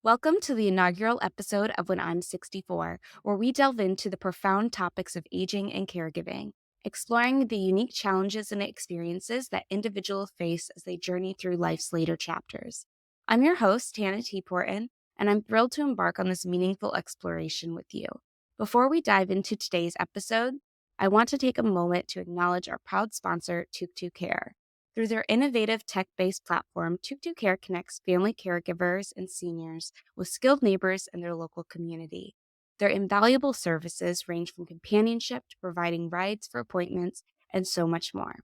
Welcome to the inaugural episode of When I'm 64, where we delve into the profound topics of aging and caregiving, exploring the unique challenges and experiences that individuals face as they journey through life's later chapters. I'm your host, Hannah T. Porton, and I'm thrilled to embark on this meaningful exploration with you. Before we dive into today's episode, I want to take a moment to acknowledge our proud sponsor, Tuktu Care. Through their innovative tech-based platform, Tuktu Care connects family caregivers and seniors with skilled neighbors in their local community. Their invaluable services range from companionship to providing rides for appointments and so much more.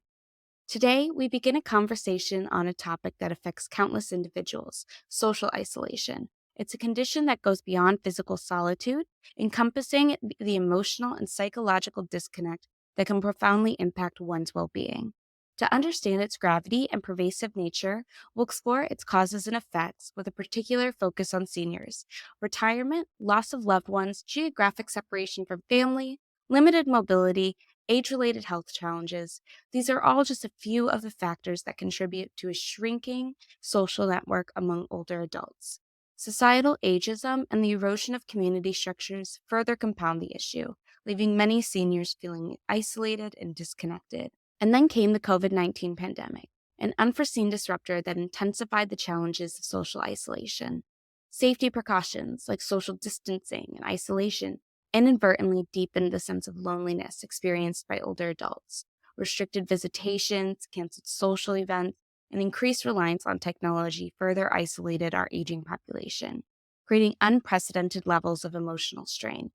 Today, we begin a conversation on a topic that affects countless individuals: social isolation. It's a condition that goes beyond physical solitude, encompassing the emotional and psychological disconnect that can profoundly impact one's well-being. To understand its gravity and pervasive nature, we'll explore its causes and effects with a particular focus on seniors. Retirement, loss of loved ones, geographic separation from family, limited mobility, age-related health challenges. These are all just a few of the factors that contribute to a shrinking social network among older adults. Societal ageism and the erosion of community structures further compound the issue, leaving many seniors feeling isolated and disconnected. And then came the COVID-19 pandemic, an unforeseen disruptor that intensified the challenges of social isolation. Safety precautions like social distancing and isolation inadvertently deepened the sense of loneliness experienced by older adults. Restricted visitations, canceled social events, and increased reliance on technology further isolated our aging population, creating unprecedented levels of emotional strain.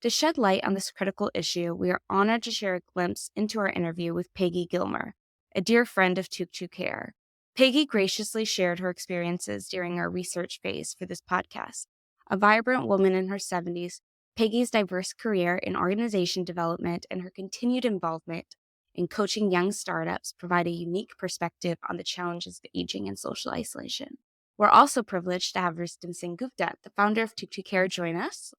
To shed light on this critical issue, we are honored to share a glimpse into our interview with Peggy Gilmer, a dear friend of Tuktu Care. Peggy graciously shared her experiences during our research phase for this podcast. A vibrant woman in her 70s, Peggy's diverse career in organization development and her continued involvement in coaching young startups provide a unique perspective on the challenges of aging and social isolation. We're also privileged to have Rustam Sengupta, the founder of Tuktu Care, join us.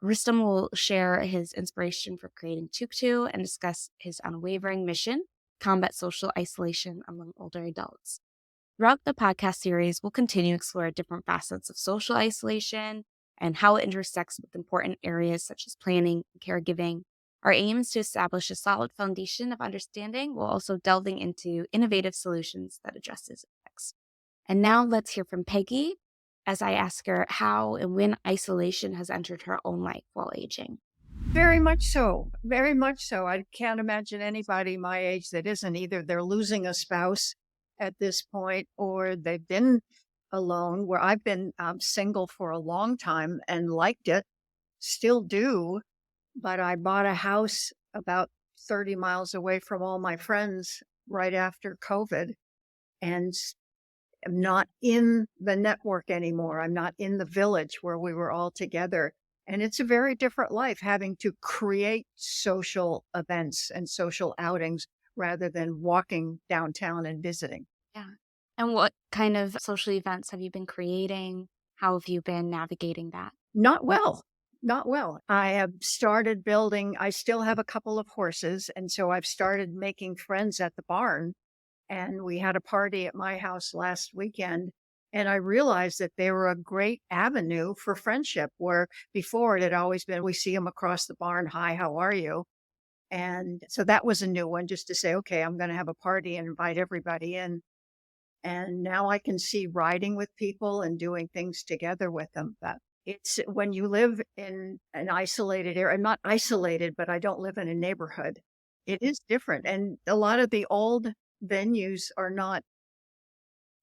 Rustam will share his inspiration for creating Tuktu and discuss his unwavering mission: combat social isolation among older adults. Throughout the podcast series, we'll continue to explore different facets of social isolation and how it intersects with important areas such as planning and caregiving. Our aim is to establish a solid foundation of understanding while also delving into innovative solutions that address these effects. And now let's hear from Peggy as I ask her how and when isolation has entered her own life while aging. Very much so. Very much so. I can't imagine anybody my age that isn't. Either they're losing a spouse at this point or they've been alone, where I've been single for a long time and liked it, still do. But I bought a house about 30 miles away from all my friends right after COVID and am not in the network anymore. I'm not in the village where we were all together. And it's a very different life having to create social events and social outings rather than walking downtown and visiting. Yeah. And what kind of social events have you been creating? How have you been navigating that? Not well. Not well. I have started building, I still have a couple of horses. And so I've started making friends at the barn. And we had a party at my house last weekend. And I realized that they were a great avenue for friendship, where before it had always been, we see them across the barn. Hi, how are you? And so that was a new one, just to say, okay, I'm going to have a party and invite everybody in. And now I can see riding with people and doing things together with them. But it's when you live in an isolated area. I'm not isolated, but I don't live in a neighborhood. It is different. And a lot of the old venues are not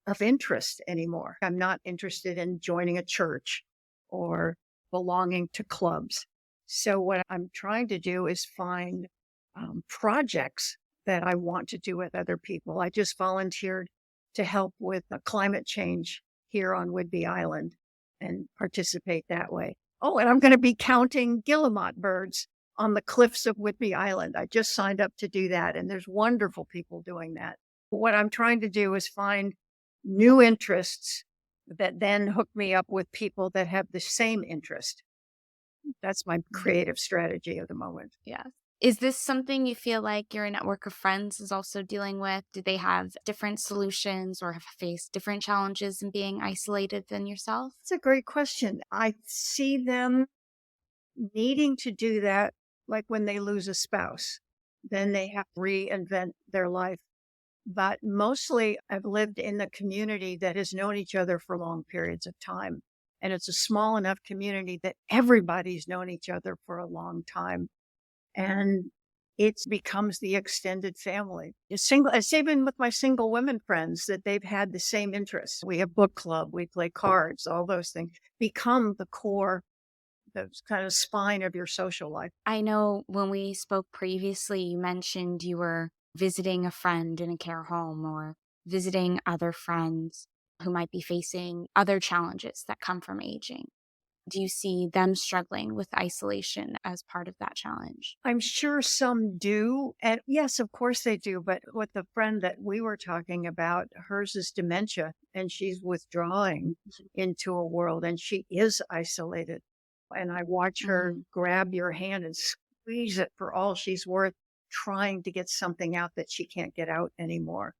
of interest anymore. I'm not interested in joining a church or belonging to clubs. So what I'm trying to do is find projects that I want to do with other people. I just volunteered to help with climate change here on Whidbey Island and participate that way. Oh, and I'm going to be counting guillemot birds on the cliffs of Whidbey Island. I just signed up to do that, and there's wonderful people doing that. What I'm trying to do is find new interests that then hook me up with people that have the same interest. That's my creative strategy at the moment. Yes. Is this something you feel like your network of friends is also dealing with? Do they have different solutions or have faced different challenges in being isolated than yourself? It's a great question. I see them needing to do that like when they lose a spouse, then they have to reinvent their life. But mostly, I've lived in a community that has known each other for long periods of time. And it's a small enough community that everybody's known each other for a long time. And it becomes the extended family. It's even with my single women friends that they've had the same interests. We have book club, we play cards, all those things become the core, the kind of spine of your social life. I know when we spoke previously, you mentioned you were visiting a friend in a care home or visiting other friends who might be facing other challenges that come from aging. Do you see them struggling with isolation as part of that challenge? I'm sure some do. And yes, of course they do. But with the friend that we were talking about, hers is dementia and she's withdrawing into a world and she is isolated. And I watch her Mhm. grab your hand and squeeze it for all she's worth, trying to get something out that she can't get out anymore.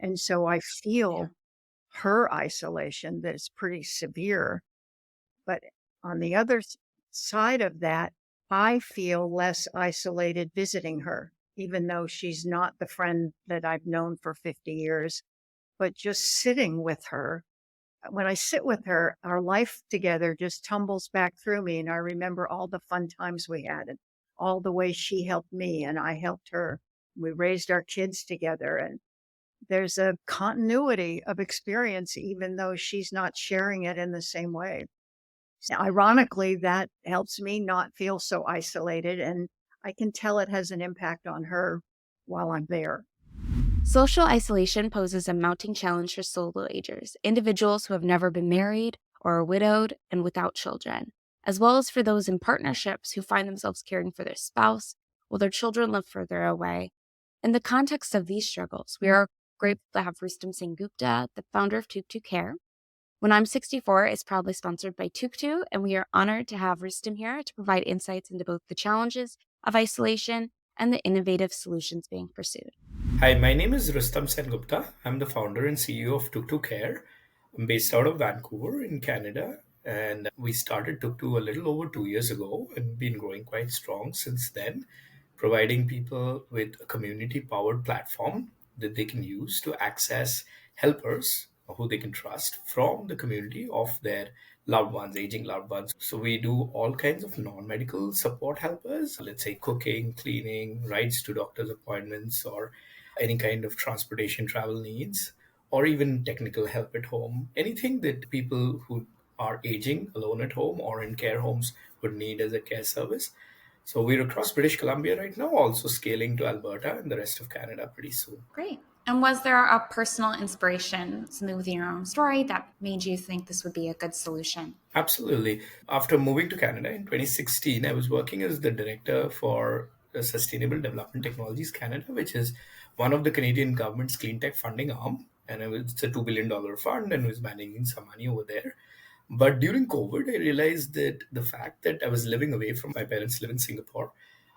And so I Yeah. feel her isolation that is pretty severe. But on the other side of that, I feel less isolated visiting her, even though she's not the friend that I've known for 50 years. But just sitting with her, when I sit with her, our life together just tumbles back through me. And I remember all the fun times we had and all the ways she helped me and I helped her. We raised our kids together. And there's a continuity of experience, even though she's not sharing it in the same way. Ironically, that helps me not feel so isolated, and I can tell it has an impact on her while I'm there. Social isolation poses a mounting challenge for solo agers, individuals who have never been married or are widowed and without children, as well as for those in partnerships who find themselves caring for their spouse while their children live further away. In the context of these struggles, we are grateful to have Rustam Sengupta, the founder of Tuktu Care. When I'm 64 is proudly sponsored by Tuktu, and we are honored to have Rustam here to provide insights into both the challenges of isolation and the innovative solutions being pursued. Hi, my name is Rustam Sengupta. I'm the founder and CEO of Tuktu Care. I'm based out of Vancouver in Canada, and we started Tuktu a little over 2 years ago and been growing quite strong since then, providing people with a community powered platform that they can use to access helpers who they can trust from the community of their loved ones, aging loved ones. So we do all kinds of non-medical support helpers, let's say cooking, cleaning, rides to doctor's appointments, or any kind of transportation travel needs, or even technical help at home. Anything that people who are aging alone at home or in care homes would need as a care service. So we're across British Columbia right now, also scaling to Alberta and the rest of Canada pretty soon. Great. And was there a personal inspiration, something within your own story that made you think this would be a good solution? Absolutely. After moving to Canada in 2016, I was working as the director for the Sustainable Development Technologies Canada, which is one of the Canadian government's clean tech funding arm. And it's a $2 billion fund and was managing some money over there. But during COVID, I realized that the fact that I was living away from my parents live in Singapore,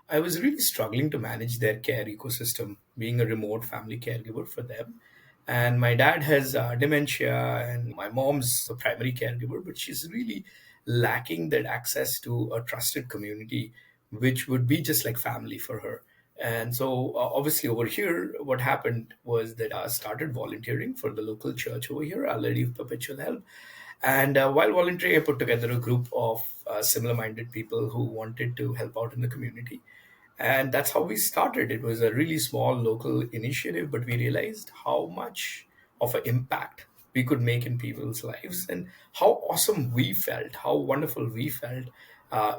I was really struggling to manage their care ecosystem, being a remote family caregiver for them. And my dad has dementia, and my mom's the primary caregiver, but she's really lacking that access to a trusted community, which would be just like family for her. And so, obviously, over here, what happened was that I started volunteering for the local church over here, Our Lady of Perpetual Help. And while volunteering, I put together a group of similar minded people who wanted to help out in the community. And that's how we started. It was a really small local initiative, but we realized how much of an impact we could make in people's lives and how awesome we felt, how wonderful we felt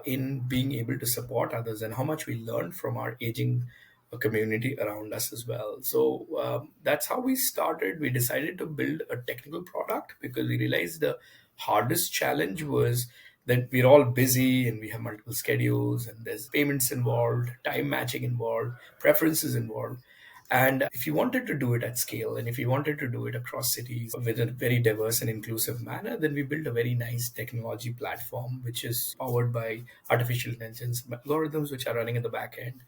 in being able to support others, and how much we learned from our aging community around us as well. So that's how we started. We decided to build a technical product because we realized the hardest challenge was that we're all busy and we have multiple schedules and there's payments involved, time matching involved, preferences involved. And if you wanted to do it at scale and if you wanted to do it across cities with a very diverse and inclusive manner, then we built a very nice technology platform which is powered by artificial intelligence algorithms which are running at the back end.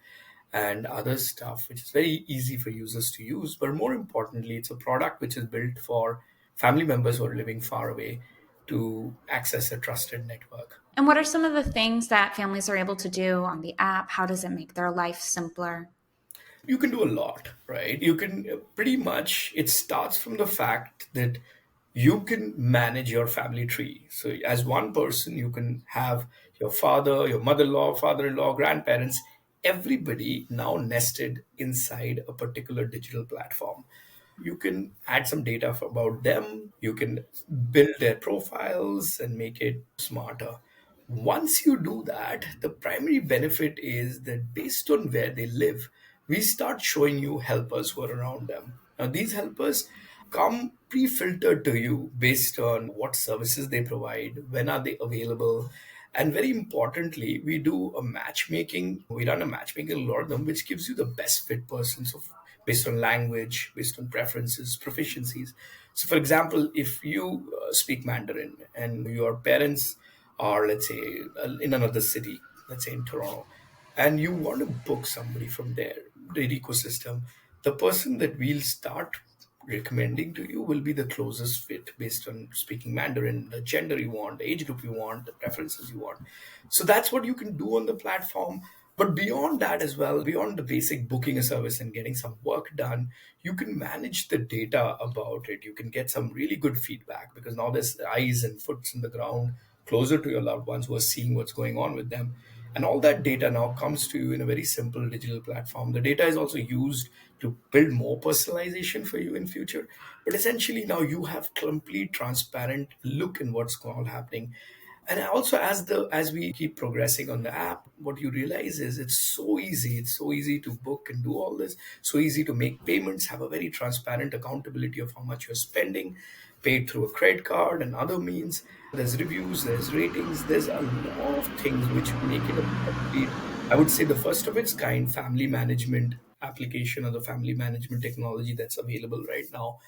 and other stuff, which is very easy for users to use. But more importantly, it's a product which is built for family members who are living far away to access a trusted network. And what are some of the things that families are able to do on the app? How does it make their life simpler? You can do a lot, right? You can pretty much, it starts from the fact that you can manage your family tree. So, as one person, you can have your father, your mother in law, father in law, grandparents, everybody now nested inside a particular digital platform. You can add some data about them, you can build their profiles and make it smarter. Once you do that, the primary benefit is that based on where they live, we start showing you helpers who are around them. Now, these helpers come pre-filtered to you based on what services they provide, when are they available, and very importantly, we run a matchmaking algorithm which gives you the best fit person. So based on language, based on preferences, proficiencies. So for example, if you speak Mandarin and your parents are, let's say, in another city, let's say in Toronto, and you want to book somebody from there, the ecosystem, the person that we'll start recommending to you will be the closest fit based on speaking Mandarin, the gender you want, the age group you want, the preferences you want. So that's what you can do on the platform. But beyond that as well, beyond the basic booking a service and getting some work done, you can manage the data about it. You can get some really good feedback because now there's eyes and foots in the ground closer to your loved ones who are seeing what's going on with them. And all that data now comes to you in a very simple digital platform. The data is also used to build more personalization for you in future. But essentially now you have complete transparent look in what's all happening. And also as we keep progressing on the app, what you realize is it's so easy. It's so easy to book and do all this. So easy to make payments, have a very transparent accountability of how much you're spending, paid through a credit card and other means. There's reviews, there's ratings, there's a lot of things which make it a complete, I would say, the first of its kind family management application or the family management technology that's available right now.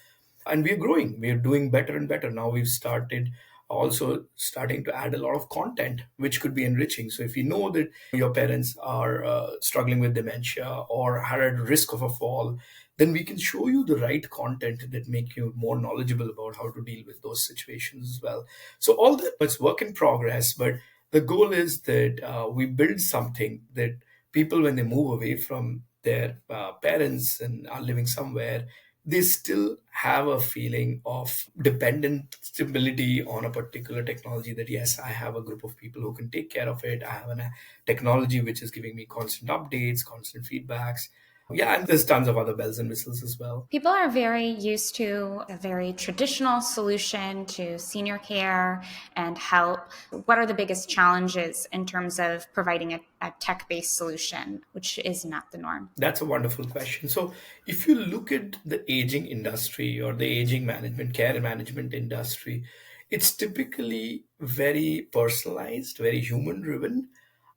And we're growing, we're doing better and better. Now we've started also starting to add a lot of content which could be enriching. So if you know that your parents are struggling with dementia or are at risk of a fall, then we can show you the right content that make you more knowledgeable about how to deal with those situations as well. So all that, it's work in progress, but the goal is that we build something that people, when they move away from their parents and are living somewhere, they still have a feeling of dependent stability on a particular technology, that yes, I have a group of people who can take care of it. I have a technology which is giving me constant updates, constant feedbacks. Yeah, and there's tons of other bells and whistles as well. People are very used to a very traditional solution to senior care and help. What are the biggest challenges in terms of providing a tech-based solution, which is not the norm? That's a wonderful question. So, if you look at the aging industry or the aging management, care management industry, it's typically very personalized, very human driven,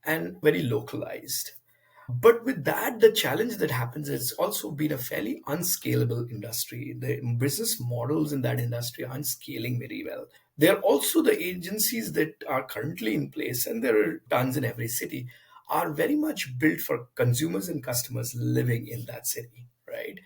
and very localized. But with that, the challenge that happens is it's also been a fairly unscalable industry. The business models in that industry aren't scaling very well. There are also the agencies that are currently in place, and there are tons in every city, are very much built for consumers and customers living in that city, right?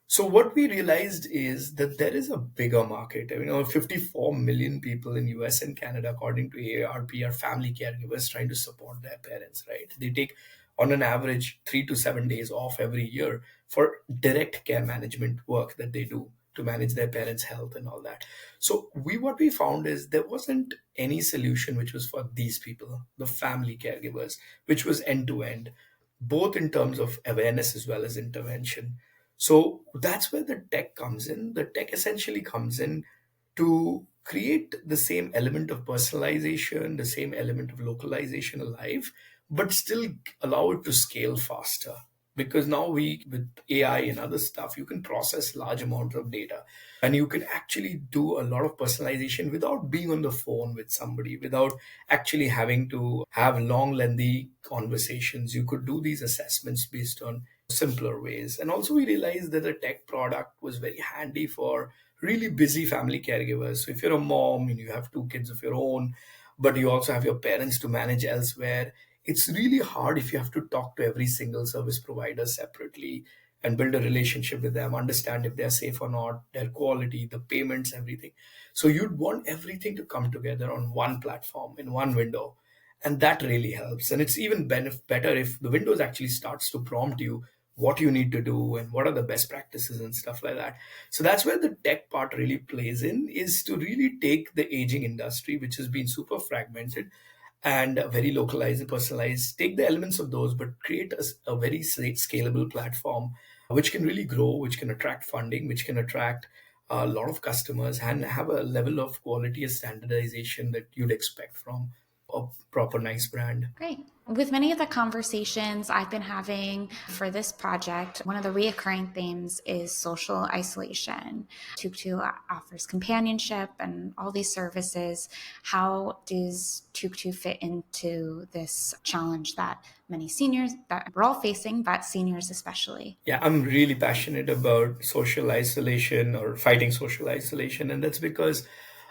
So what we realized is that there is a bigger market. I mean, 54 million people in US and Canada, according to AARP, are family caregivers trying to support their parents, right? They take on an average 3 to 7 days off every year for direct care management work that they do to manage their parents' health and all that. So what we found is there wasn't any solution which was for these people, the family caregivers, which was end to end, both in terms of awareness as well as intervention. So that's where the tech comes in. The tech essentially comes in to create the same element of personalization, the same element of localization alive, but still allow it to scale faster. Because now with AI and other stuff, you can process large amounts of data and you can actually do a lot of personalization without being on the phone with somebody, without actually having to have long, lengthy conversations. You could do these assessments based on simpler ways. And also, we realized that the tech product was very handy for really busy family caregivers. So, if you're a mom and you have two kids of your own, but you also have your parents to manage elsewhere, It's really hard if you have to talk to every single service provider separately and build a relationship with them, understand if they're safe or not, their quality, the payments, everything. So you'd want everything to come together on one platform in one window. And that really helps. And it's even better if the Windows actually starts to prompt you what you need to do and what are the best practices and stuff like that. So that's where the tech part really plays in, is to really take the aging industry, which has been super fragmented and very localized and personalized, take the elements of those, but create a very scalable platform which can really grow, which can attract funding, which can attract a lot of customers and have a level of quality and standardization that you'd expect from a proper nice brand. Great. With many of the conversations I've been having for this project, one of the reoccurring themes is social isolation. Tuktu offers companionship and all these services. How does Tuktu fit into this challenge that many seniors, that we're all facing, but seniors especially? Yeah, I'm really passionate about social isolation or fighting social isolation. And that's because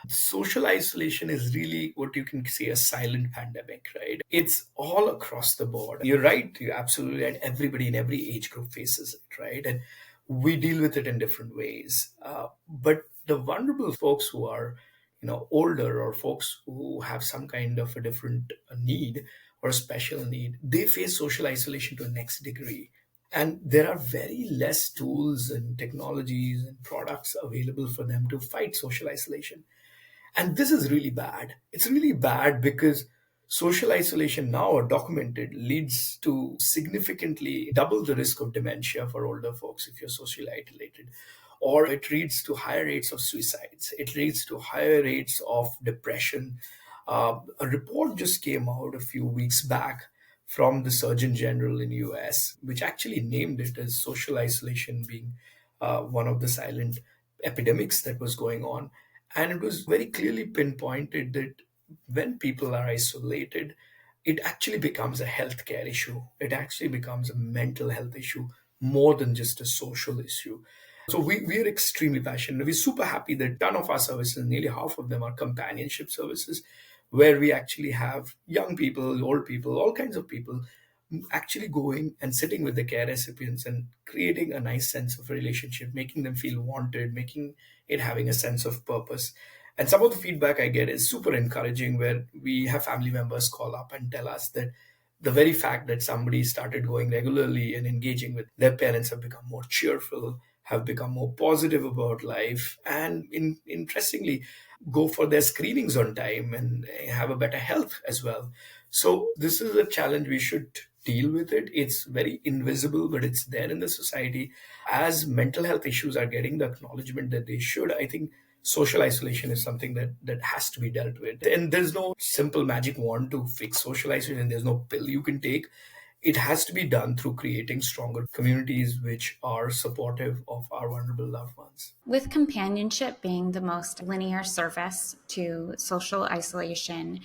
social isolation is really what you can say a silent pandemic, right? It's all across the board. You're right, you're absolutely right. Everybody in every age group faces it, right? And we deal with it in different ways. But the vulnerable folks who are, older, or folks who have some kind of a different need or a special need, they face social isolation to a next degree. And there are very less tools and technologies and products available for them to fight social isolation. And this is really bad. It's really bad because social isolation now, documented, leads to significantly double the risk of dementia for older folks if you're socially isolated. Or it leads to higher rates of suicides. It leads to higher rates of depression. A report just came out a few weeks back from the Surgeon General in US, which actually named it as social isolation being one of the silent epidemics that was going on. And it was very clearly pinpointed that when people are isolated, it actually becomes a healthcare issue. It actually becomes a mental health issue more than just a social issue. So we are extremely passionate. We're super happy that a ton of our services, nearly half of them, are companionship services, where we actually have young people, old people, all kinds of people actually going and sitting with the care recipients and creating a nice sense of a relationship, making them feel wanted, making it having a sense of purpose. And some of the feedback I get is super encouraging, where we have family members call up and tell us that the very fact that somebody started going regularly and engaging with their parents have become more cheerful, have become more positive about life, and interestingly, go for their screenings on time and have a better health as well. So this is a challenge. We should deal with it. It's very invisible, but it's there in the society. As mental health issues are getting the acknowledgement that they should, I think social isolation is something that has to be dealt with. And there's no simple magic wand to fix social isolation. There's no pill you can take. It has to be done through creating stronger communities which are supportive of our vulnerable loved ones. With companionship being the most linear service to social isolation,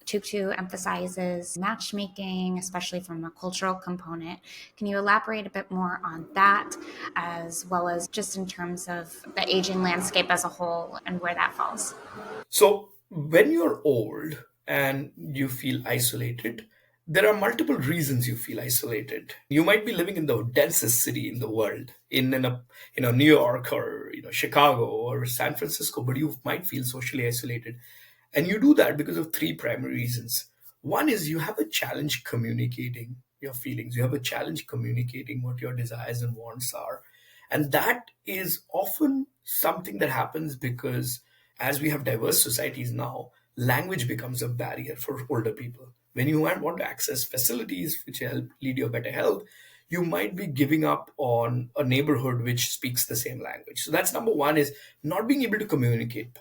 Tuktu emphasizes matchmaking, especially from a cultural component. Can you elaborate a bit more on that, as well as just in terms of the aging landscape as a whole and where that falls? So, when you're old and you feel isolated, there are multiple reasons you feel isolated. You might be living in the densest city in the world, in a New York or Chicago or San Francisco, but you might feel socially isolated, and you do that because of three primary reasons. One is you have a challenge communicating your feelings. You have a challenge communicating what your desires and wants are. And that is often something that happens because as we have diverse societies now, language becomes a barrier for older people. When you want to access facilities which help lead you a better health, you might be giving up on a neighborhood which speaks the same language. So that's number one, is not being able to communicate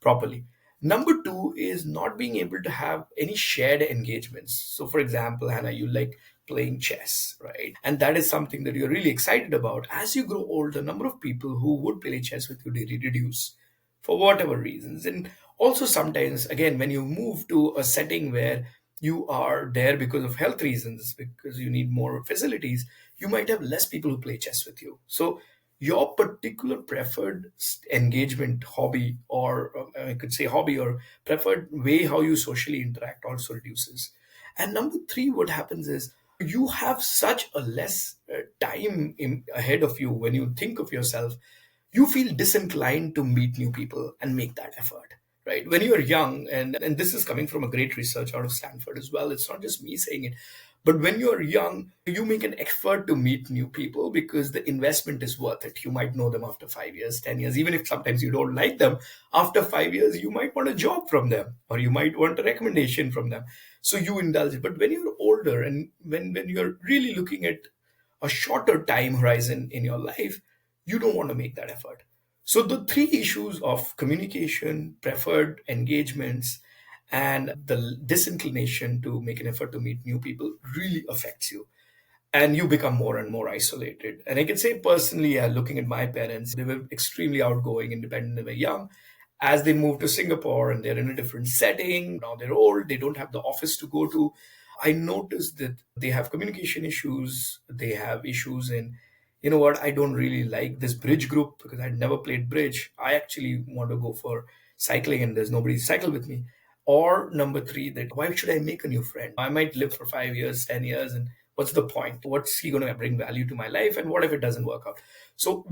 properly. Number two is not being able to have any shared engagements. So, for example, Hannah, you like playing chess, right? And that is something that you're really excited about. As you grow older, the number of people who would play chess with you really reduce for whatever reasons. And also sometimes, again, when you move to a setting where you are there because of health reasons, because you need more facilities, you might have less people who play chess with you. So your particular preferred engagement hobby, or I could say hobby, or preferred way how you socially interact also reduces. And number three, what happens is you have such a less time ahead of you. When you think of yourself, you feel disinclined to meet new people and make that effort, right? When you're young, and this is coming from a great research out of Stanford as well, it's not just me saying it, but when you're young, you make an effort to meet new people because the investment is worth it. You might know them after 5 years, 10 years, even if sometimes you don't like them. After 5 years, you might want a job from them, or you might want a recommendation from them. So you indulge it. But when you're older, and when you're really looking at a shorter time horizon in your life, you don't want to make that effort. So the three issues of communication, preferred engagements, and the disinclination to make an effort to meet new people really affects you, and you become more and more isolated. And I can say personally, looking at my parents, they were extremely outgoing, independent, they were young. As they moved to Singapore and they're in a different setting, now they're old, they don't have the office to go to. I noticed that they have communication issues, they have issues in, you know what, I don't really like this bridge group because I'd never played bridge. I actually want to go for cycling and there's nobody to cycle with me. Or number three, that why should I make a new friend? I might live for 5 years, 10 years, and what's the point? What's he going to bring value to my life? And what if it doesn't work out? So,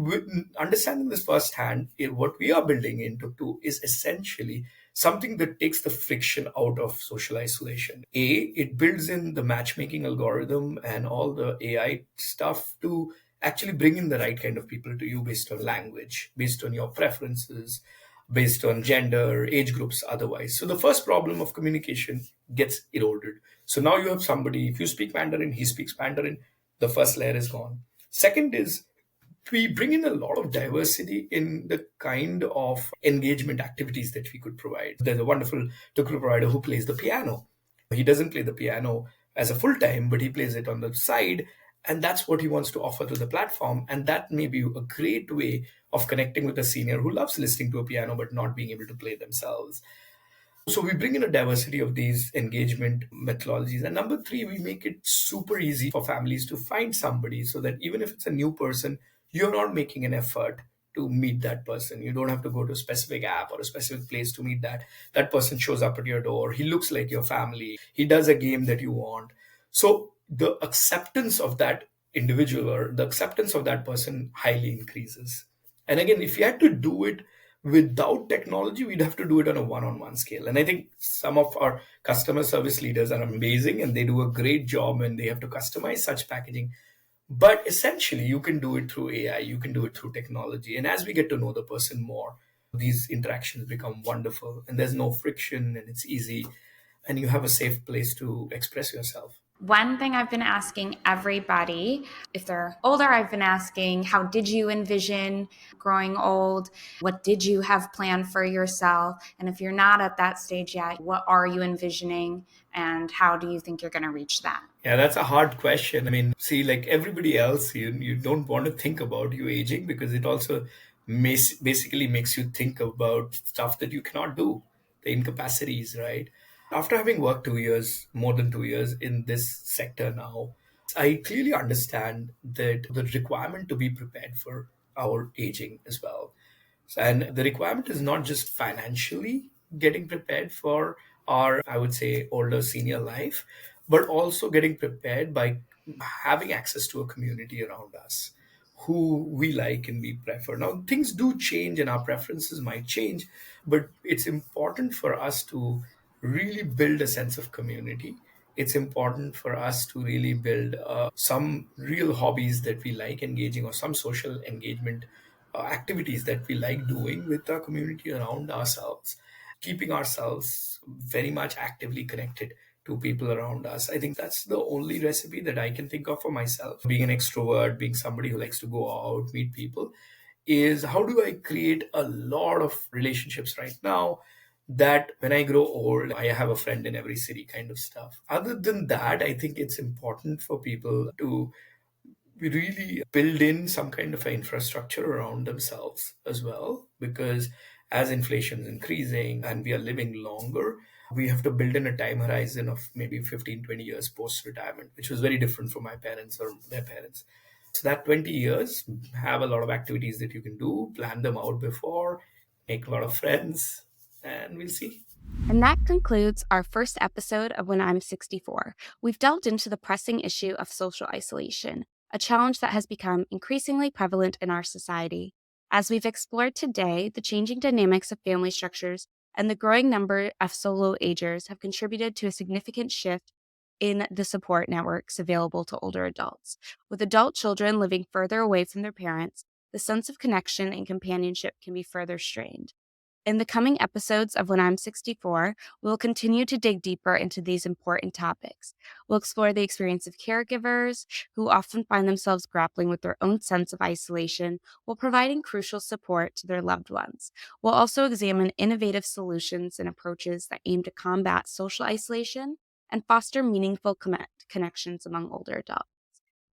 understanding this firsthand, what we are building into is essentially something that takes the friction out of social isolation. It builds in the matchmaking algorithm and all the AI stuff to actually bring in the right kind of people to you based on language, based on your preferences, based on gender, age groups, otherwise. So the first problem of communication gets eroded. So now you have somebody, if you speak Mandarin, he speaks Mandarin, the first layer is gone. Second is we bring in a lot of diversity in the kind of engagement activities that we could provide. There's a wonderful Tuktu provider who plays the piano. He doesn't play the piano as a full time, but he plays it on the side. And that's what he wants to offer to the platform. And that may be a great way of connecting with a senior who loves listening to a piano but not being able to play themselves. So we bring in a diversity of these engagement methodologies. And number three, we make it super easy for families to find somebody so that even if it's a new person, you're not making an effort to meet that person. You don't have to go to a specific app or a specific place to meet that person shows up at your door. He looks like your family. He does a game that you want. So the acceptance of that individual or the acceptance of that person highly increases. And again, if you had to do it without technology, we'd have to do it on a one-on-one scale. And I think some of our customer service leaders are amazing and they do a great job and they have to customize such packaging. But essentially, you can do it through AI, you can do it through technology. And as we get to know the person more, these interactions become wonderful and there's no friction and it's easy and you have a safe place to express yourself. One thing I've been asking everybody, if they're older, I've been asking, how did you envision growing old? What did you have planned for yourself? And if you're not at that stage yet, what are you envisioning? And how do you think you're going to reach that? Yeah, that's a hard question. I mean, see, like everybody else, you don't want to think about you aging because it also basically makes you think about stuff that you cannot do, the incapacities, right? After having worked 2 years, more than 2 years in this sector now, I clearly understand that the requirement to be prepared for our aging as well. And the requirement is not just financially getting prepared for our, I would say, older senior life, but also getting prepared by having access to a community around us who we like and we prefer. Now, things do change and our preferences might change, but it's important for us to really build a sense of community. It's important for us to really build some real hobbies that we like engaging or some social engagement activities that we like doing with our community around ourselves, keeping ourselves very much actively connected to people around us. I think that's the only recipe that I can think of for myself. Being an extrovert, being somebody who likes to go out, meet people, is how do I create a lot of relationships right now that when I grow old, I have a friend in every city kind of stuff. Other than that, I think it's important for people to we really build in some kind of infrastructure around themselves as well, because as inflation is increasing and we are living longer, we have to build in a time horizon of maybe 15, 20 years post retirement, which was very different from my parents or their parents. So that 20 years, have a lot of activities that you can do, plan them out before, make a lot of friends, and we'll see. And that concludes our first episode of When I'm 64. We've delved into the pressing issue of social isolation, a challenge that has become increasingly prevalent in our society. As we've explored today, the changing dynamics of family structures and the growing number of solo agers have contributed to a significant shift in the support networks available to older adults. With adult children living further away from their parents, the sense of connection and companionship can be further strained. In the coming episodes of When I'm 64, we'll continue to dig deeper into these important topics. We'll explore the experience of caregivers who often find themselves grappling with their own sense of isolation while providing crucial support to their loved ones. We'll also examine innovative solutions and approaches that aim to combat social isolation and foster meaningful connections among older adults.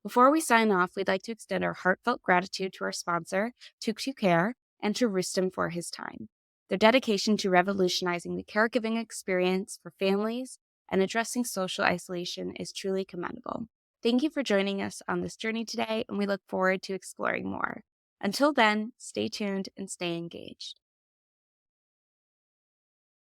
Before we sign off, we'd like to extend our heartfelt gratitude to our sponsor, Tuktu Care, and to Rustam for his time. Their dedication to revolutionizing the caregiving experience for families and addressing social isolation is truly commendable. Thank you for joining us on this journey today, and we look forward to exploring more. Until then, stay tuned and stay engaged.